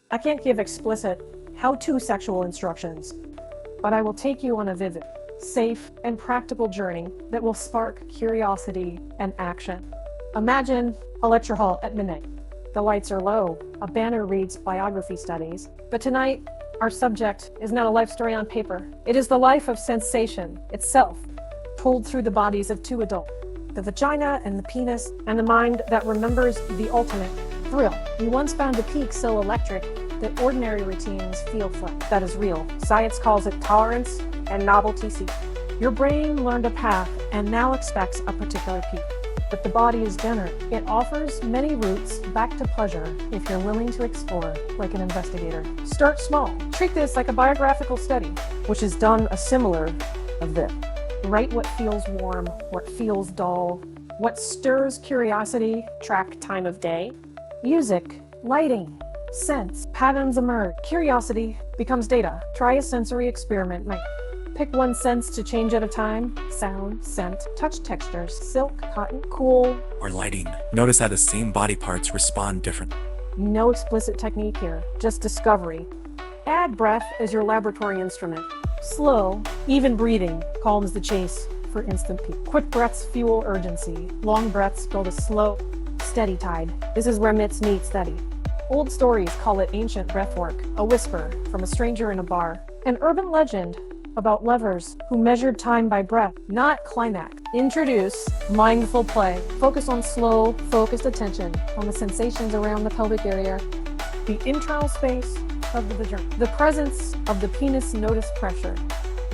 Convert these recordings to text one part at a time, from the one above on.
I can't give explicit, how-to sexual instructions, but I will take you on a vivid, safe, and practical journey that will spark curiosity and action. Imagine a lecture hall at midnight. The lights are low, a banner reads Biography studies, but tonight, our subject is not a life story on paper. It is the life of sensation itself, told through the bodies of two adults, the vagina and the penis, and the mind that remembers the ultimate thrill. We once found a peak so electric that ordinary routines feel flat. That is real. Science calls it tolerance and novelty-seeking. Your brain learned a path and now expects a particular peak. But the body is generous. It offers many routes back to pleasure if you're willing to explore like an investigator. Start small. Treat this like a biographical study, which has done a similar of this. Write what feels warm, what feels dull, what stirs curiosity, track time of day. Music, lighting, scents, patterns emerge. Curiosity becomes data. Try a sensory experiment. Pick one sense to change at a time. Sound, scent, touch textures, silk, cotton, cool, or lighting. Notice how the same body parts respond differently. No explicit technique here, just discovery. Add breath as your laboratory instrument. Slow, even breathing calms the chase for instant peak. Quick breaths fuel urgency. Long breaths build a slow, steady tide. This is where myths meet steady. Old stories call it ancient breathwork, a whisper from a stranger in a bar. An urban legend about lovers who measured time by breath, not climax. Introduce mindful play. Focus on slow, focused attention on the sensations around the pelvic area, the internal space of the vagina, the presence of the penis. Notice pressure,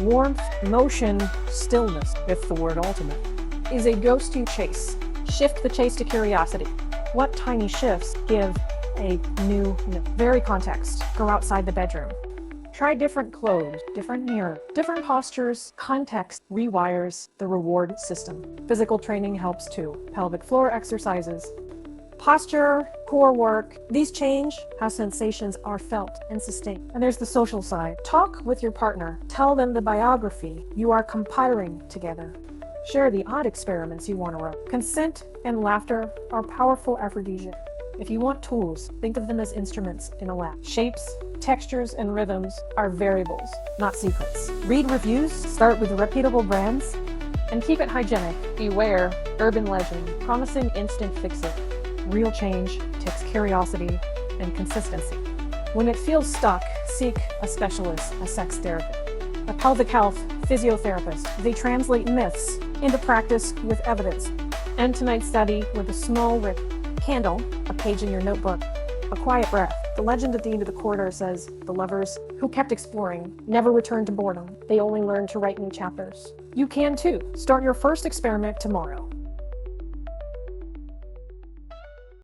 warmth, motion, stillness. If the word ultimate is a ghost you chase, shift the chase to curiosity. What tiny shifts give a new very context? Go outside the bedroom. Try different clothes, different mirror, different postures. Context rewires the reward system. Physical training helps too. Pelvic floor exercises, posture, core work. These change how sensations are felt and sustained. And there's the social side. Talk with your partner. Tell them the biography you are compiling together. Share the odd experiments you want to run. Consent and laughter are powerful aphrodisiacs. If you want tools, think of them as instruments in a lab. Shapes, textures, and rhythms are variables, not secrets. Read reviews, start with reputable brands, and keep it hygienic. Beware urban legend, promising instant fix-it. Real change takes curiosity and consistency. When it feels stuck, seek a specialist, a sex therapist, a pelvic health physiotherapist. They translate myths into practice with evidence. End tonight's study with a small rip. Candle, a page in your notebook, a quiet breath. The legend at the end of the corridor says the lovers who kept exploring never returned to boredom. They only learned to write new chapters. You can too. Start your first experiment tomorrow.